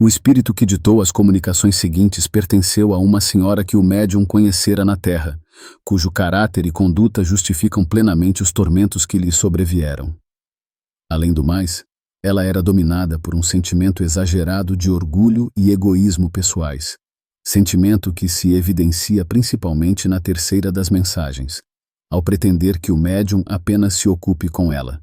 O espírito que ditou as comunicações seguintes pertenceu a uma senhora que o médium conhecera na terra, cujo caráter e conduta justificam plenamente os tormentos que lhe sobrevieram. Além do mais, ela era dominada por um sentimento exagerado de orgulho e egoísmo pessoais, sentimento que se evidencia principalmente na terceira das mensagens, ao pretender que o médium apenas se ocupe com ela.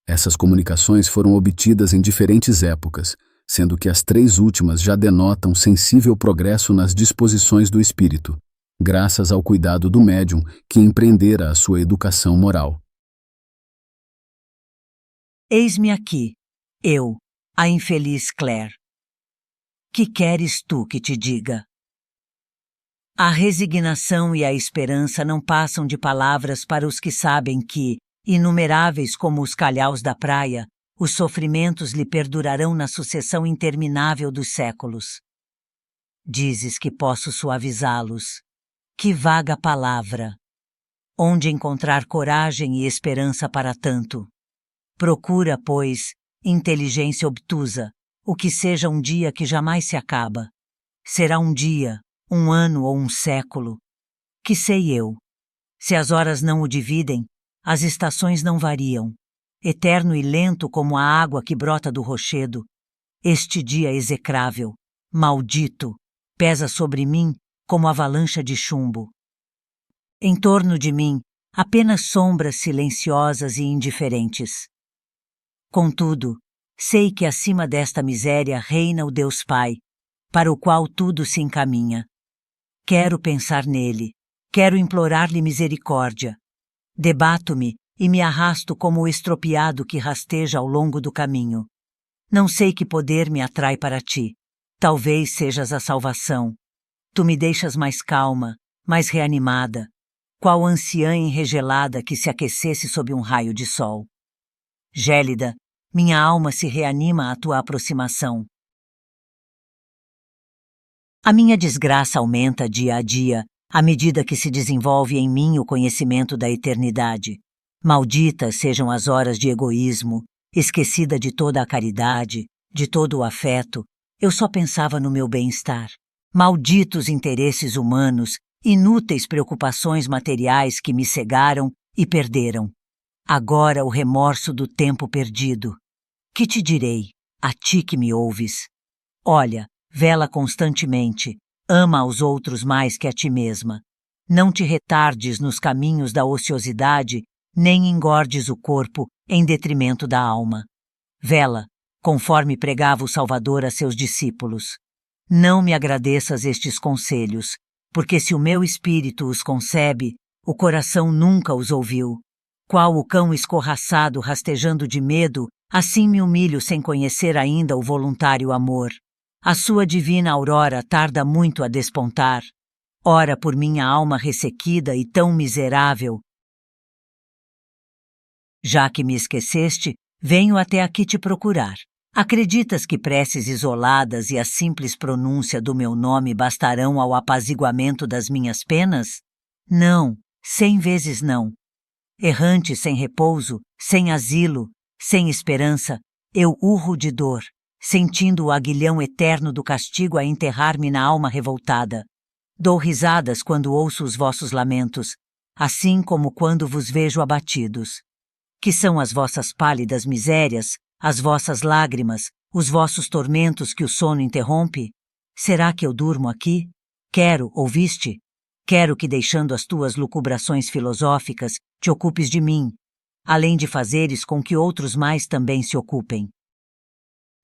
Essas comunicações foram obtidas em diferentes épocas, sendo que as 3 últimas já denotam sensível progresso nas disposições do espírito, graças ao cuidado do médium que empreendera a sua educação moral. Eis-me aqui, eu, a infeliz Claire. Que queres tu que te diga? A resignação e a esperança não passam de palavras para os que sabem que, inumeráveis como os calhaus da praia, os sofrimentos lhe perdurarão na sucessão interminável dos séculos. Dizes que posso suavizá-los. Que vaga palavra! Onde encontrar coragem e esperança para tanto? Procura, pois, inteligência obtusa, o que seja um dia que jamais se acaba. Será um dia, um ano ou um século. Que sei eu? Se as horas não o dividem, as estações não variam. Eterno e lento como a água que brota do rochedo, este dia execrável, maldito, pesa sobre mim como avalanche de chumbo. Em torno de mim, apenas sombras silenciosas e indiferentes. Contudo, sei que acima desta miséria reina o Deus Pai, para o qual tudo se encaminha. Quero pensar nele, quero implorar-lhe misericórdia. Debato-me e me arrasto como o estropiado que rasteja ao longo do caminho. Não sei que poder me atrai para ti. Talvez sejas a salvação. Tu me deixas mais calma, mais reanimada, qual anciã enregelada que se aquecesse sob um raio de sol. Gélida, minha alma se reanima à tua aproximação. A minha desgraça aumenta dia a dia, à medida que se desenvolve em mim o conhecimento da eternidade. Malditas sejam as horas de egoísmo, esquecida de toda a caridade, de todo o afeto, eu só pensava no meu bem-estar. Malditos interesses humanos, inúteis preocupações materiais que me cegaram e perderam. Agora o remorso do tempo perdido. Que te direi, a ti que me ouves? Olha, vela constantemente, ama aos outros mais que a ti mesma. Não te retardes nos caminhos da ociosidade, nem engordes o corpo em detrimento da alma. Vela, conforme pregava o Salvador a seus discípulos. Não me agradeças estes conselhos, porque se o meu espírito os concebe, o coração nunca os ouviu. Qual o cão escorraçado rastejando de medo, assim me humilho sem conhecer ainda o voluntário amor. A sua divina aurora tarda muito a despontar. Ora por minha alma ressequida e tão miserável. Já que me esqueceste, venho até aqui te procurar. Acreditas que preces isoladas e a simples pronúncia do meu nome bastarão ao apaziguamento das minhas penas? Não, 100 vezes não. Errante sem repouso, sem asilo, sem esperança, eu urro de dor, sentindo o aguilhão eterno do castigo a enterrar-me na alma revoltada. Dou risadas quando ouço os vossos lamentos, assim como quando vos vejo abatidos. Que são as vossas pálidas misérias, as vossas lágrimas, os vossos tormentos que o sono interrompe? Será que eu durmo aqui? Quero, ouviste? Quero que, deixando as tuas lucubrações filosóficas, te ocupes de mim, além de fazeres com que outros mais também se ocupem.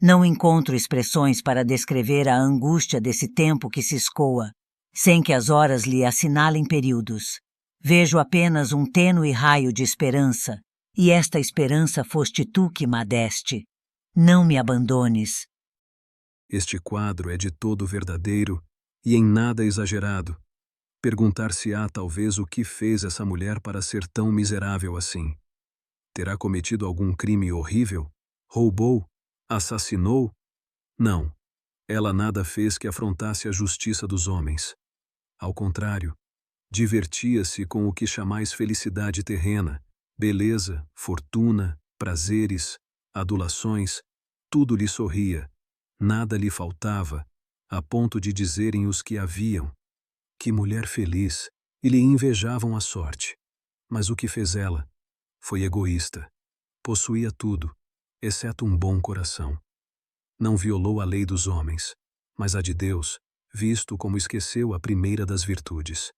Não encontro expressões para descrever a angústia desse tempo que se escoa, sem que as horas lhe assinalem períodos. Vejo apenas um tênue raio de esperança, e esta esperança foste tu que m'a deste. Não me abandones. Este quadro é de todo verdadeiro e em nada exagerado. Perguntar-se-á talvez o que fez essa mulher para ser tão miserável assim. Terá cometido algum crime horrível? Roubou? Assassinou? Não. Ela nada fez que afrontasse a justiça dos homens. Ao contrário, divertia-se com o que chamais felicidade terrena, beleza, fortuna, prazeres, adulações, tudo lhe sorria. Nada lhe faltava, a ponto de dizerem os que a viam: que mulher feliz, e lhe invejavam a sorte. Mas o que fez ela? Foi egoísta. Possuía tudo, exceto um bom coração. Não violou a lei dos homens, mas a de Deus, visto como esqueceu a primeira das virtudes.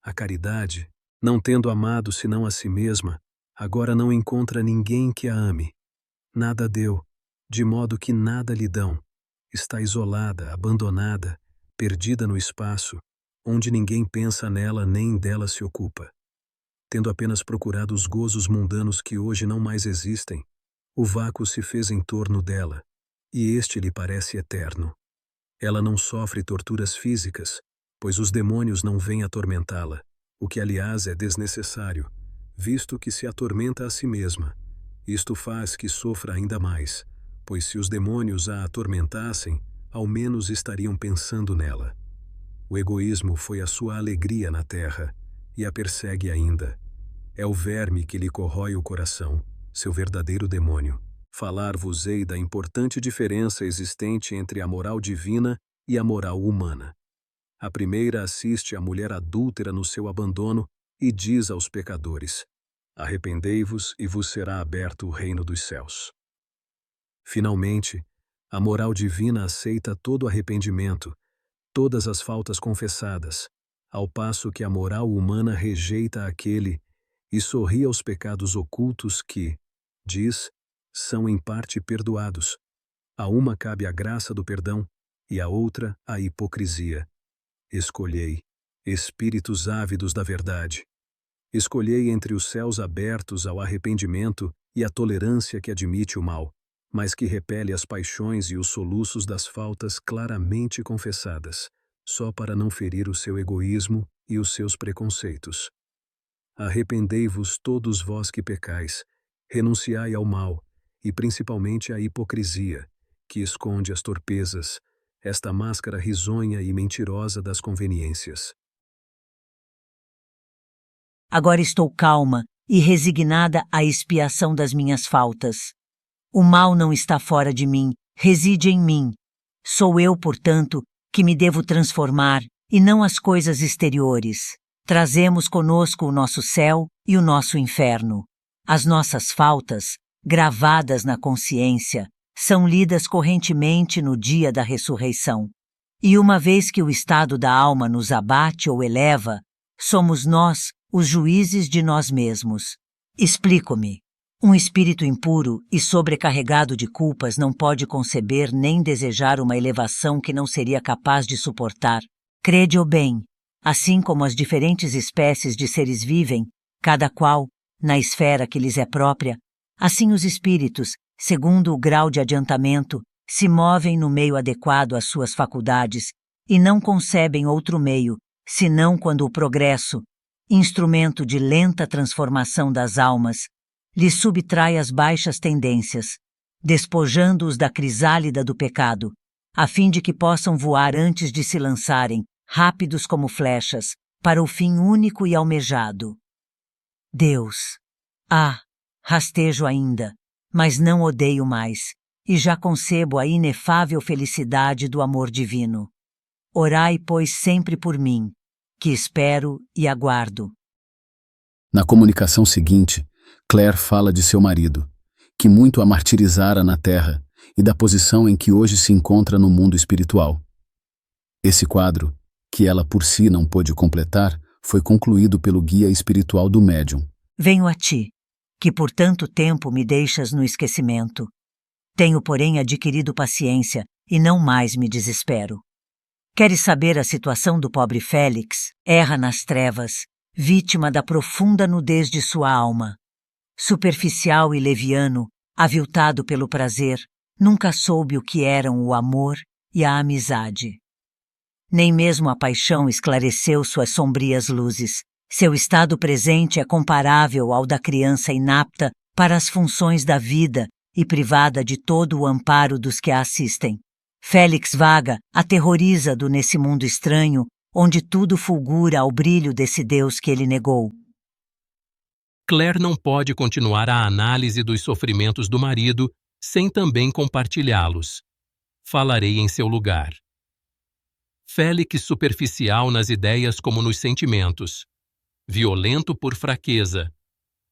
A caridade, não tendo amado senão a si mesma, agora não encontra ninguém que a ame. Nada deu, de modo que nada lhe dão. Está isolada, abandonada, perdida no espaço, onde ninguém pensa nela nem dela se ocupa. Tendo apenas procurado os gozos mundanos que hoje não mais existem, o vácuo se fez em torno dela, e este lhe parece eterno. Ela não sofre torturas físicas, pois os demônios não vêm atormentá-la, o que aliás é desnecessário, visto que se atormenta a si mesma. Isto faz que sofra ainda mais, pois se os demônios a atormentassem, ao menos estariam pensando nela. O egoísmo foi a sua alegria na terra, e a persegue ainda. É o verme que lhe corrói o coração, seu verdadeiro demônio. Falar-vos-ei da importante diferença existente entre a moral divina e a moral humana. A primeira assiste a mulher adúltera no seu abandono e diz aos pecadores: arrependei-vos e vos será aberto o reino dos céus. Finalmente, a moral divina aceita todo arrependimento, todas as faltas confessadas, ao passo que a moral humana rejeita aquele e sorri aos pecados ocultos que, diz, são em parte perdoados. A uma cabe a graça do perdão e a outra a hipocrisia. Escolhei, espíritos ávidos da verdade. Escolhei entre os céus abertos ao arrependimento e a tolerância que admite o mal, mas que repele as paixões e os soluços das faltas claramente confessadas, só para não ferir o seu egoísmo e os seus preconceitos. Arrependei-vos todos vós que pecais, renunciai ao mal, e principalmente à hipocrisia, que esconde as torpezas, esta máscara risonha e mentirosa das conveniências. Agora estou calma e resignada à expiação das minhas faltas. O mal não está fora de mim, reside em mim. Sou eu, portanto, que me devo transformar, e não as coisas exteriores. Trazemos conosco o nosso céu e o nosso inferno. As nossas faltas, gravadas na consciência, são lidas correntemente no dia da ressurreição. E uma vez que o estado da alma nos abate ou eleva, somos nós os juízes de nós mesmos. Explico-me. Um espírito impuro e sobrecarregado de culpas não pode conceber nem desejar uma elevação que não seria capaz de suportar. Crede-o bem, assim como as diferentes espécies de seres vivem, cada qual, na esfera que lhes é própria, assim os espíritos, segundo o grau de adiantamento, se movem no meio adequado às suas faculdades e não concebem outro meio, senão quando o progresso, instrumento de lenta transformação das almas, lhes subtrai as baixas tendências, despojando-os da crisálida do pecado, a fim de que possam voar antes de se lançarem, rápidos como flechas, para o fim único e almejado. Deus. Rastejo ainda, mas não odeio mais, e já concebo a inefável felicidade do amor divino. Orai, pois, sempre por mim, que espero e aguardo. Na comunicação seguinte, Claire fala de seu marido, que muito a martirizara na terra, e da posição em que hoje se encontra no mundo espiritual. Esse quadro, que ela por si não pôde completar, foi concluído pelo guia espiritual do médium. Venho a ti, que por tanto tempo me deixas no esquecimento. Tenho, porém, adquirido paciência e não mais me desespero. Queres saber a situação do pobre Félix? Erra nas trevas, vítima da profunda nudez de sua alma. Superficial e leviano, aviltado pelo prazer, nunca soube o que eram o amor e a amizade. Nem mesmo a paixão esclareceu suas sombrias luzes. Seu estado presente é comparável ao da criança inapta para as funções da vida e privada de todo o amparo dos que a assistem. Félix vaga, aterrorizado nesse mundo estranho, onde tudo fulgura ao brilho desse Deus que ele negou. Claire não pode continuar a análise dos sofrimentos do marido sem também compartilhá-los. falarei em seu lugar. Félix superficial nas ideias como nos sentimentos, violento por fraqueza,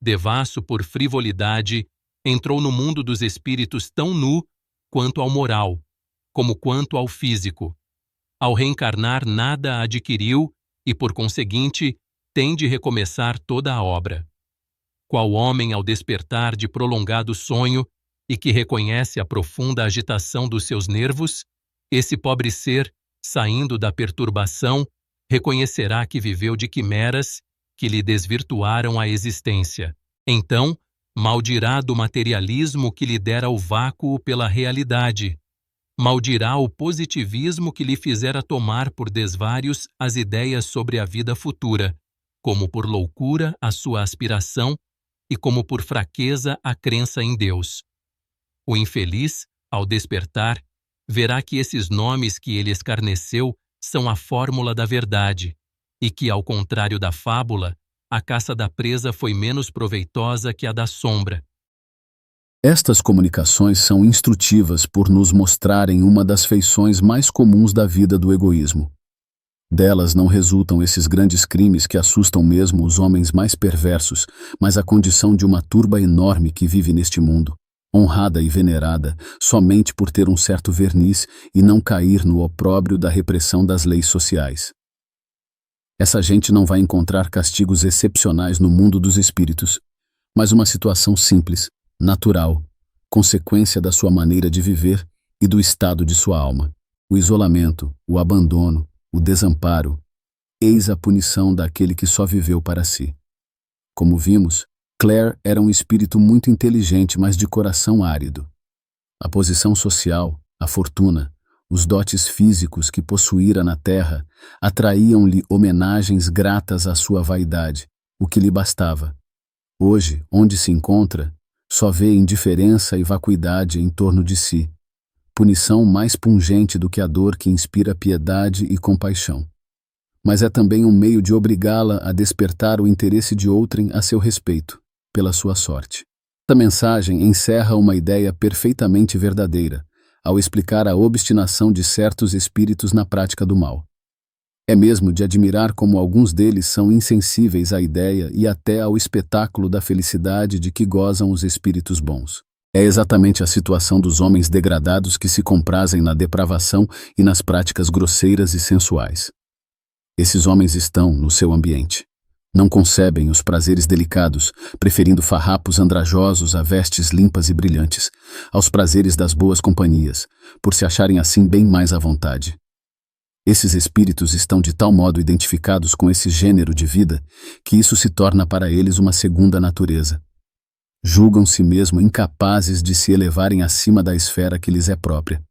devasso por frivolidade, entrou no mundo dos espíritos tão nu quanto ao moral, como quanto ao físico. Ao reencarnar, nada adquiriu e, por conseguinte, tem de recomeçar toda a obra. Qual homem, ao despertar de prolongado sonho e que reconhece a profunda agitação dos seus nervos, esse pobre ser, saindo da perturbação, reconhecerá que viveu de quimeras que lhe desvirtuaram a existência. Então, maldirá do materialismo que lhe dera o vácuo pela realidade. Maldirá o positivismo que lhe fizera tomar por desvários as ideias sobre a vida futura, como por loucura a sua aspiração e como por fraqueza a crença em Deus. O infeliz, ao despertar, verá que esses nomes que ele escarneceu são a fórmula da verdade, e que, ao contrário da fábula, a caça da presa foi menos proveitosa que a da sombra. Estas comunicações são instrutivas por nos mostrarem uma das feições mais comuns da vida do egoísmo. Delas não resultam esses grandes crimes que assustam mesmo os homens mais perversos, mas a condição de uma turba enorme que vive neste mundo, honrada e venerada somente por ter um certo verniz e não cair no opróbrio da repressão das leis sociais. Essa gente não vai encontrar castigos excepcionais no mundo dos espíritos, mas uma situação simples, natural, consequência da sua maneira de viver e do estado de sua alma. O isolamento, o abandono, o desamparo, eis a punição daquele que só viveu para si. Como vimos, Claire era um espírito muito inteligente, mas de coração árido. A posição social, a fortuna, os dotes físicos que possuíra na terra atraíam-lhe homenagens gratas à sua vaidade, o que lhe bastava. Hoje, onde se encontra, só vê indiferença e vacuidade em torno de si, punição mais pungente do que a dor que inspira piedade e compaixão. Mas é também um meio de obrigá-la a despertar o interesse de outrem a seu respeito, pela sua sorte. Esta mensagem encerra uma ideia perfeitamente verdadeira, ao explicar a obstinação de certos espíritos na prática do mal. É mesmo de admirar como alguns deles são insensíveis à ideia e até ao espetáculo da felicidade de que gozam os espíritos bons. É exatamente a situação dos homens degradados que se comprazem na depravação e nas práticas grosseiras e sensuais. Esses homens estão no seu ambiente. Não concebem os prazeres delicados, preferindo farrapos andrajosos a vestes limpas e brilhantes, aos prazeres das boas companhias, por se acharem assim bem mais à vontade. Esses espíritos estão de tal modo identificados com esse gênero de vida que isso se torna para eles uma segunda natureza. Julgam-se mesmo incapazes de se elevarem acima da esfera que lhes é própria.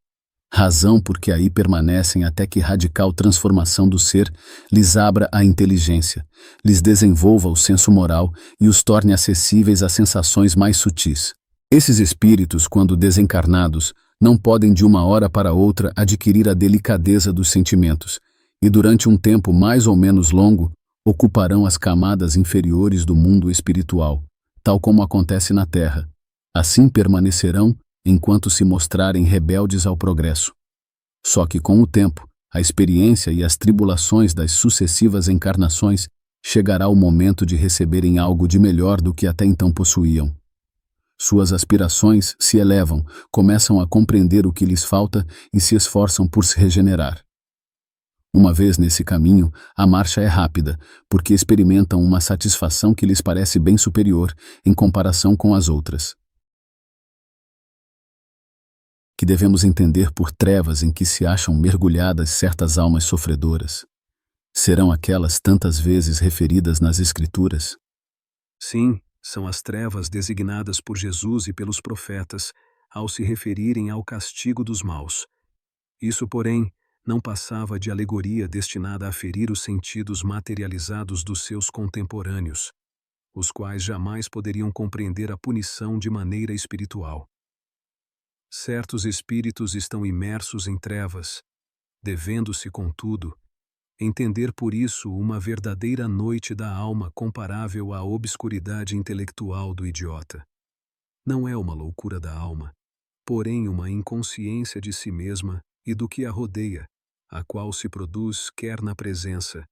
Razão porque aí permanecem até que radical transformação do ser lhes abra a inteligência, lhes desenvolva o senso moral e os torne acessíveis a sensações mais sutis. Esses espíritos, quando desencarnados, não podem de uma hora para outra adquirir a delicadeza dos sentimentos, e durante um tempo mais ou menos longo, ocuparão as camadas inferiores do mundo espiritual, tal como acontece na Terra. Assim permanecerão enquanto se mostrarem rebeldes ao progresso. Só que com o tempo, a experiência e as tribulações das sucessivas encarnações, chegará o momento de receberem algo de melhor do que até então possuíam. Suas aspirações se elevam, começam a compreender o que lhes falta e se esforçam por se regenerar. Uma vez nesse caminho, a marcha é rápida, porque experimentam uma satisfação que lhes parece bem superior em comparação com as outras. Que devemos entender por trevas em que se acham mergulhadas certas almas sofredoras? Serão aquelas tantas vezes referidas nas Escrituras? Sim, são as trevas designadas por Jesus e pelos profetas ao se referirem ao castigo dos maus. Isso, porém, não passava de alegoria destinada a ferir os sentidos materializados dos seus contemporâneos, os quais jamais poderiam compreender a punição de maneira espiritual. Certos espíritos estão imersos em trevas, devendo-se, contudo, entender por isso uma verdadeira noite da alma comparável à obscuridade intelectual do idiota. Não é uma loucura da alma, porém uma inconsciência de si mesma e do que a rodeia, a qual se produz quer na presença,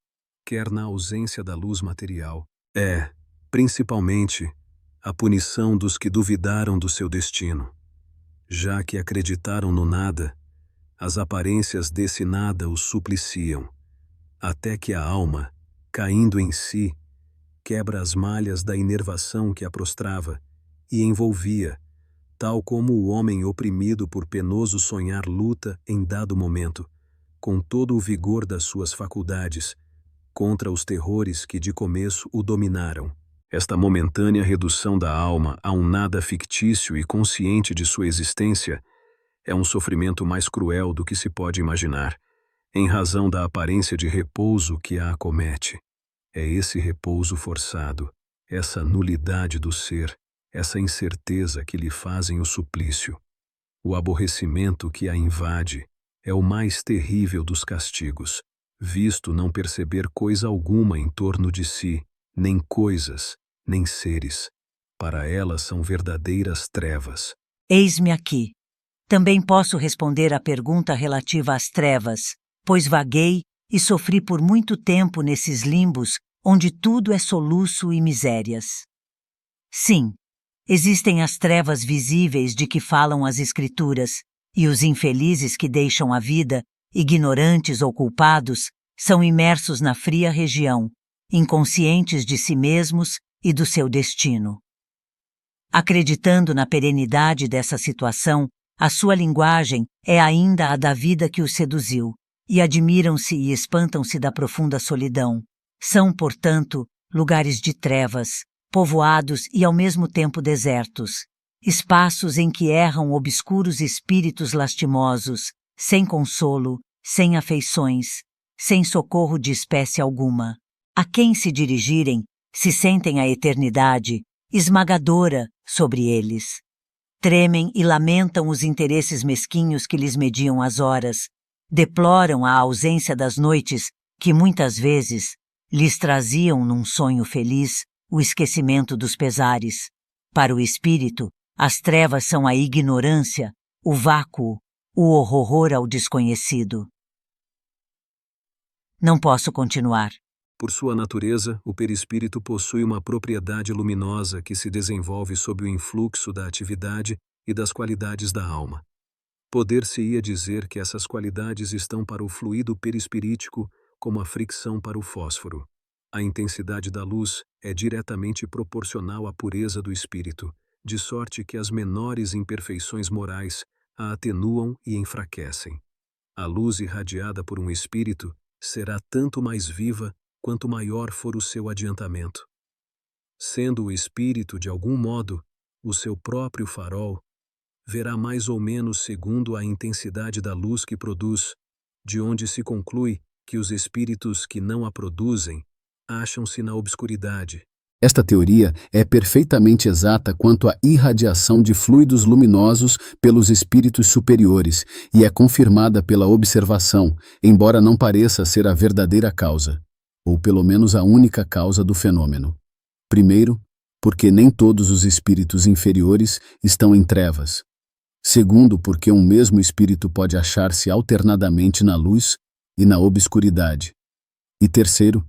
quer na ausência da luz material. É, principalmente, a punição dos que duvidaram do seu destino. Já que acreditaram no nada, as aparências desse nada os supliciam, até que a alma, caindo em si, quebra as malhas da inervação que a prostrava e envolvia, tal como o homem oprimido por penoso sonhar luta em dado momento, com todo o vigor das suas faculdades, contra os terrores que de começo o dominaram. Esta momentânea redução da alma a um nada fictício e consciente de sua existência é um sofrimento mais cruel do que se pode imaginar, em razão da aparência de repouso que a acomete. É esse repouso forçado, essa nulidade do ser, essa incerteza que lhe fazem o suplício. O aborrecimento que a invade é o mais terrível dos castigos, visto não perceber coisa alguma em torno de si, nem coisas, nem seres. Para ela são verdadeiras trevas. Eis-me aqui. Também posso responder à pergunta relativa às trevas, pois vaguei e sofri por muito tempo nesses limbos onde tudo é soluço e misérias. Sim, existem as trevas visíveis de que falam as Escrituras, e os infelizes que deixam a vida, ignorantes ou culpados, são imersos na fria região, inconscientes de si mesmos e do seu destino. Acreditando na perenidade dessa situação, a sua linguagem é ainda a da vida que os seduziu, e admiram-se e espantam-se da profunda solidão. São, portanto, lugares de trevas, povoados e ao mesmo tempo desertos, espaços em que erram obscuros espíritos lastimosos, sem consolo, sem afeições, sem socorro de espécie alguma. A quem se dirigirem, se sentem a eternidade, esmagadora, sobre eles. Tremem e lamentam os interesses mesquinhos que lhes mediam as horas, deploram a ausência das noites que, muitas vezes, lhes traziam num sonho feliz o esquecimento dos pesares. Para o espírito, as trevas são a ignorância, o vácuo, o horror ao desconhecido. Não posso continuar. Por sua natureza, o perispírito possui uma propriedade luminosa que se desenvolve sob o influxo da atividade e das qualidades da alma. Poder-se-ia dizer que essas qualidades estão para o fluido perispirítico como a fricção para o fósforo. A intensidade da luz é diretamente proporcional à pureza do espírito, de sorte que as menores imperfeições morais a atenuam e enfraquecem. A luz irradiada por um espírito será tanto mais viva quanto maior for o seu adiantamento. Sendo o espírito, de algum modo, o seu próprio farol, verá mais ou menos segundo a intensidade da luz que produz, de onde se conclui que os espíritos que não a produzem acham-se na obscuridade. Esta teoria é perfeitamente exata quanto à irradiação de fluidos luminosos pelos espíritos superiores e é confirmada pela observação, embora não pareça ser a verdadeira causa, ou pelo menos a única causa do fenômeno. Primeiro, porque nem todos os espíritos inferiores estão em trevas. Segundo, porque um mesmo espírito pode achar-se alternadamente na luz e na obscuridade. E terceiro,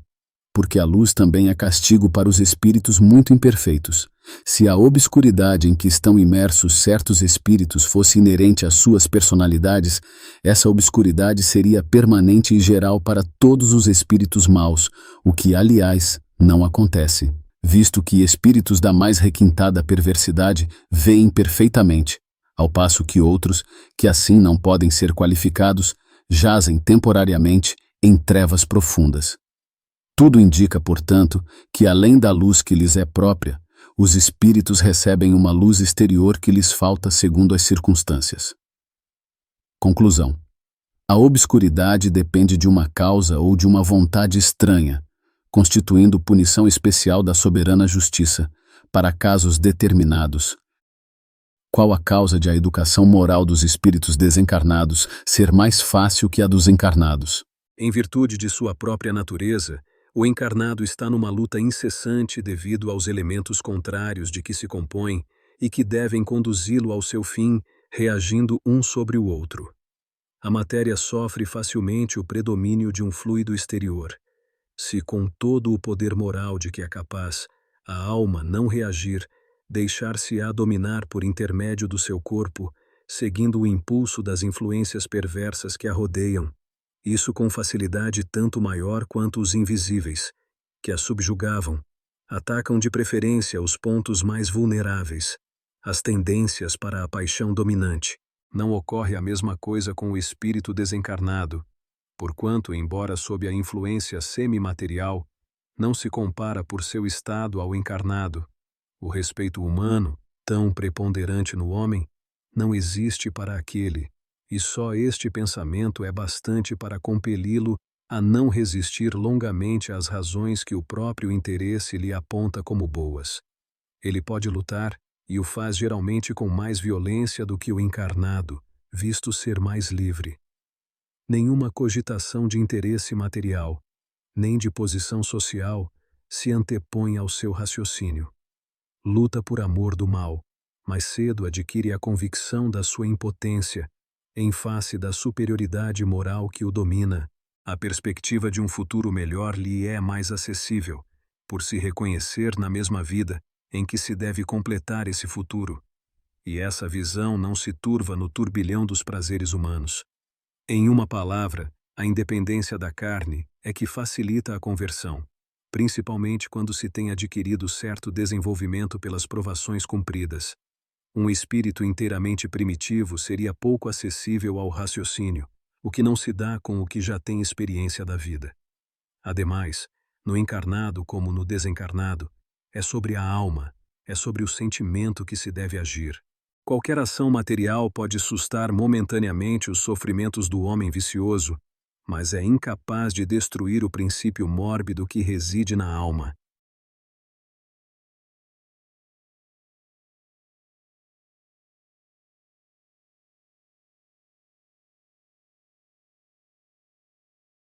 porque a luz também é castigo para os espíritos muito imperfeitos. Se a obscuridade em que estão imersos certos espíritos fosse inerente às suas personalidades, essa obscuridade seria permanente e geral para todos os espíritos maus, o que, aliás, não acontece, visto que espíritos da mais requintada perversidade veem perfeitamente, ao passo que outros, que assim não podem ser qualificados, jazem temporariamente em trevas profundas. Tudo indica, portanto, que além da luz que lhes é própria, os espíritos recebem uma luz exterior que lhes falta segundo as circunstâncias. Conclusão. A obscuridade depende de uma causa ou de uma vontade estranha, constituindo punição especial da soberana justiça, para casos determinados. Qual a causa de a educação moral dos espíritos desencarnados ser mais fácil que a dos encarnados? Em virtude de sua própria natureza, o encarnado está numa luta incessante devido aos elementos contrários de que se compõe e que devem conduzi-lo ao seu fim, reagindo um sobre o outro. A matéria sofre facilmente o predomínio de um fluido exterior. Se, com todo o poder moral de que é capaz, a alma não reagir, deixar-se-á dominar por intermédio do seu corpo, seguindo o impulso das influências perversas que a rodeiam, isso com facilidade tanto maior quanto os invisíveis, que a subjugavam, atacam de preferência os pontos mais vulneráveis, as tendências para a paixão dominante. Não ocorre a mesma coisa com o espírito desencarnado, porquanto, embora sob a influência semimaterial, não se compara por seu estado ao encarnado. O respeito humano, tão preponderante no homem, não existe para aquele, e só este pensamento é bastante para compeli-lo a não resistir longamente às razões que o próprio interesse lhe aponta como boas. Ele pode lutar, e o faz geralmente com mais violência do que o encarnado, visto ser mais livre. Nenhuma cogitação de interesse material, nem de posição social, se antepõe ao seu raciocínio. Luta por amor do mal, mas cedo adquire a convicção da sua impotência, em face da superioridade moral que o domina. A perspectiva de um futuro melhor lhe é mais acessível, por se reconhecer na mesma vida em que se deve completar esse futuro. E essa visão não se turva no turbilhão dos prazeres humanos. Em uma palavra, a independência da carne é que facilita a conversão, principalmente quando se tem adquirido certo desenvolvimento pelas provações cumpridas. Um espírito inteiramente primitivo seria pouco acessível ao raciocínio, o que não se dá com o que já tem experiência da vida. Ademais, no encarnado como no desencarnado, é sobre a alma, é sobre o sentimento que se deve agir. Qualquer ação material pode sustar momentaneamente os sofrimentos do homem vicioso, mas é incapaz de destruir o princípio mórbido que reside na alma.